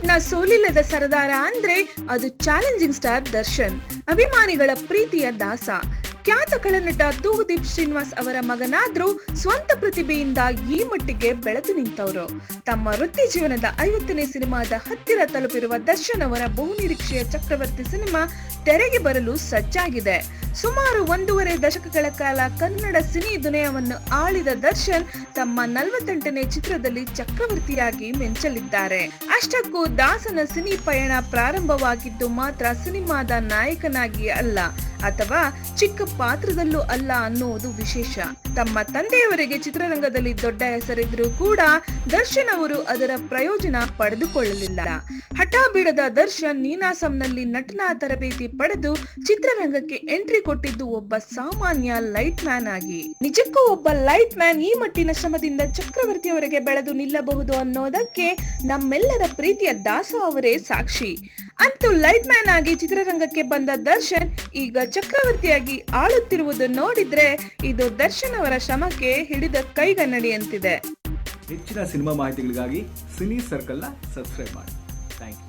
ನ ಸೋಲಿಲ್ಲದ ಸರದಾರ ಅಂದ್ರೆ ಅದು ಚಾಲೆಂಜಿಂಗ್ ಸ್ಟಾರ್ ದರ್ಶನ್, ಅಭಿಮಾನಿಗಳ ಪ್ರೀತಿಯ ದಾಸ. ಖ್ಯಾತ ಕಳನಟ ತೂಗುದೀಪ್ ಶ್ರೀನಿವಾಸ್ ಅವರ ಮಗನಾದ್ರೂ ಸ್ವಂತ ಪ್ರತಿಭೆಯಿಂದ ಈ ಮಟ್ಟಿಗೆ ಬೆಳೆದು ನಿಂತವರು. ತಮ್ಮ ವೃತ್ತಿ ಜೀವನದ 50ನೇ ಸಿನಿಮಾದ ಹತ್ತಿರ ತಲುಪಿರುವ ದರ್ಶನ್ ಅವರ ಬಹುನಿರೀಕ್ಷೆಯ ಚಕ್ರವರ್ತಿ ಸಿನಿಮಾ ತೆರೆಗೆ ಬರಲು ಸಜ್ಜಾಗಿದೆ. ಸುಮಾರು 1.5 ದಶಕಗಳ ಕಾಲ ಕನ್ನಡ ಸಿನಿ ದುನಿಯಾವನ್ನು ಆಳಿದ ದರ್ಶನ್ ತಮ್ಮ 48ನೇ ಚಿತ್ರದಲ್ಲಿ ಚಕ್ರವರ್ತಿಯಾಗಿ ಮಿಂಚಲಿದ್ದಾರೆ. ಅಷ್ಟಕ್ಕೂ ದಾಸನ ಸಿನಿ ಪಯಣ ಪ್ರಾರಂಭವಾಗಿದ್ದು ಮಾತ್ರ ಸಿನಿಮಾದ ನಾಯಕನಾಗಿ ಅಲ್ಲ, ಅಥವಾ ಚಿಕ್ಕ ಪಾತ್ರದಲ್ಲೂ ಅಲ್ಲ ಅನ್ನುವುದು ವಿಶೇಷ. ತಮ್ಮ ತಂದೆಯವರಿಗೆ ಚಿತ್ರರಂಗದಲ್ಲಿ ದೊಡ್ಡ ಹೆಸರಿದ್ರೂ ಕೂಡ ದರ್ಶನ್ ಅವರು ಅದರ ಪ್ರಯೋಜನ ಪಡೆದುಕೊಳ್ಳಲಿಲ್ಲ. ಹಠ ಬಿಡದ ದರ್ಶನ್ ನೀನಾಸಂನಲ್ಲಿ ನಟನಾ ತರಬೇತಿ ಪಡೆದು ಚಿತ್ರರಂಗಕ್ಕೆ ಎಂಟ್ರಿ ಕೊಟ್ಟಿದ್ದು ಒಬ್ಬ ಸಾಮಾನ್ಯ ಲೈಟ್ ಮ್ಯಾನ್ ಆಗಿ. ನಿಜಕ್ಕೂ ಒಬ್ಬ ಲೈಟ್ ಮ್ಯಾನ್ ಈ ಮಟ್ಟಿನ ಶ್ರಮದಿಂದ ಚಕ್ರವರ್ತಿಯವರೆಗೆ ಬೆಳೆದು ನಿಲ್ಲಬಹುದು ಅನ್ನೋದಕ್ಕೆ ನಮ್ಮೆಲ್ಲರ ಪ್ರೀತಿಯ ದಾಸ ಅವರೇ ಸಾಕ್ಷಿ. ಅಂತೂ ಲೈಟ್ ಮ್ಯಾನ್ ಆಗಿ ಚಿತ್ರರಂಗಕ್ಕೆ ಬಂದ ದರ್ಶನ್ ಈಗ ಚಕ್ರವರ್ತಿಯಾಗಿ ಆಳುತ್ತಿರುವುದು ನೋಡಿದ್ರೆ ಇದು ದರ್ಶನ್ ಅವರ ಶ್ರಮಕ್ಕೆ ಹಿಡಿದ ಕೈಗನ್ನಡಿಯಂತಿದೆ. ಹೆಚ್ಚಿನ ಸಿನಿಮಾ ಮಾಹಿತಿಗಳಿಗಾಗಿ ಸಿನಿ ಸರ್ಕಲ್ ನ ಸಬ್ಸ್ಕ್ರೈಬ್ ಮಾಡಿ. Thank you.